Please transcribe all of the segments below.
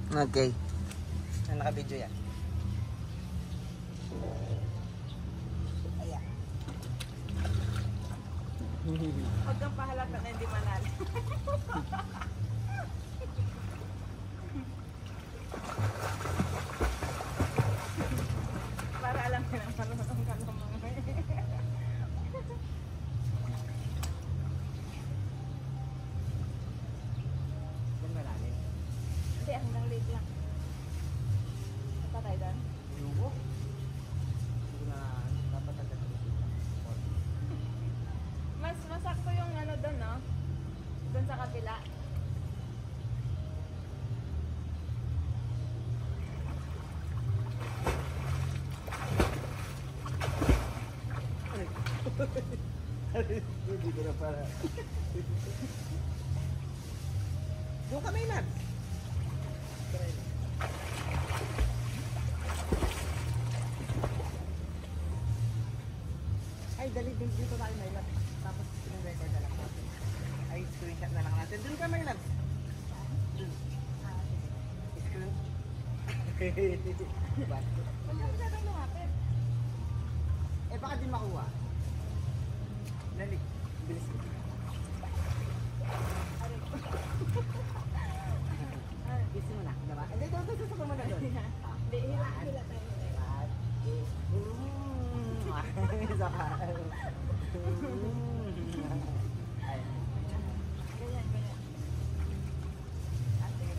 Okay. Naka-video yan. Ayan. Huwag kang pahalata na hindi manalo. Para alam ka lang marunong ka lumang. Yan malalim. Hindi, hanggang late lang. Apa tayo doon? Yugo. Hindi na dapat agad Mas masakto yung ano doon, no? Doon sa kabila. Hindi ko na para. Yung kamay na. Ay, dali dito tayo may lab. Tapos pinag-record na lang natin. Ay, screenshot na lang natin. Doon ka may lab. Doon. Screen. Huwag ka masyadong lumapit. Eh, baka din makuha. Dali. Bilis mo. Bilis mo na. Diba? Hindi, doon mo na doon. Hindi, hila tayo. Isa ka. Ganyan. Ah, sige.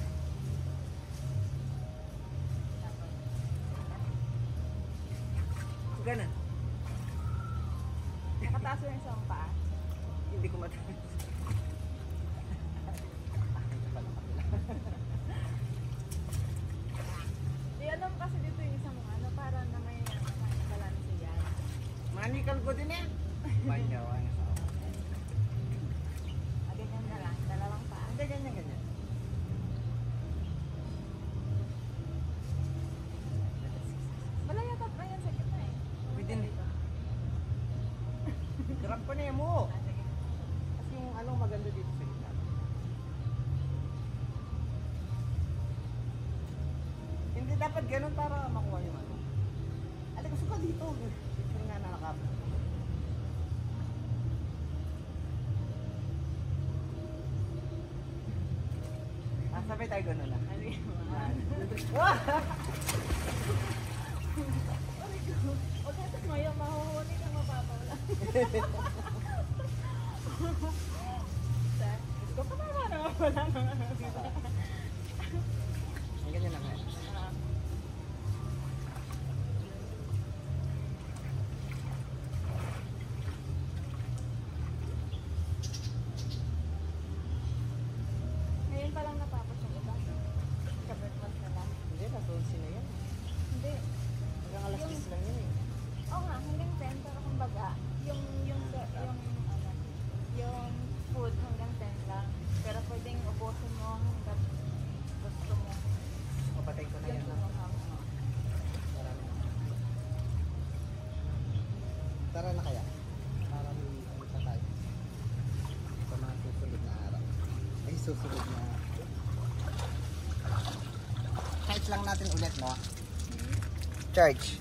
Ganun. Nakataas yung isang paa. Hindi ko mataas. Alam kasi dito yung isang ano, para na may balanse yan. Manikal ko din yan. Banyawan. Ganyan na lang, dalawang paa. Ganyan. Malaya pa pa yan sa gitna eh. Pwede na. Grab ko na yan mo. Ah, sige. Kasi yung anong maganda dito sa gitna. Hindi dapat ganun para makuha yung ano. Ate, gusto ka dito. Dito nga nakakap. Sabay tayo ganun na. Ano yun? Wah! Huwag ka tumayo, mahuhuli ka mapapawala. Gusto ko naman naman wala naman. Ang ganyan naman. Ngayon pa lang natapos yung iba. Ka-breakfast na lang. Hindi, nasa na yan. Hindi. Hanggang alas 10 lang yun eh. Oo nga, hanggang 10, pero kumbaga, yung food hanggang 10 lang. Pero pwedeng ubusin mo hanggang gusto mo. Mapatay ko na yan. Yung sumuhang mo. Marami na. Tara na kaya. Para may ano pa tayo. Sa mga susunod na araw. Ay, susunod na. Charge lang natin ulit, no? Charge.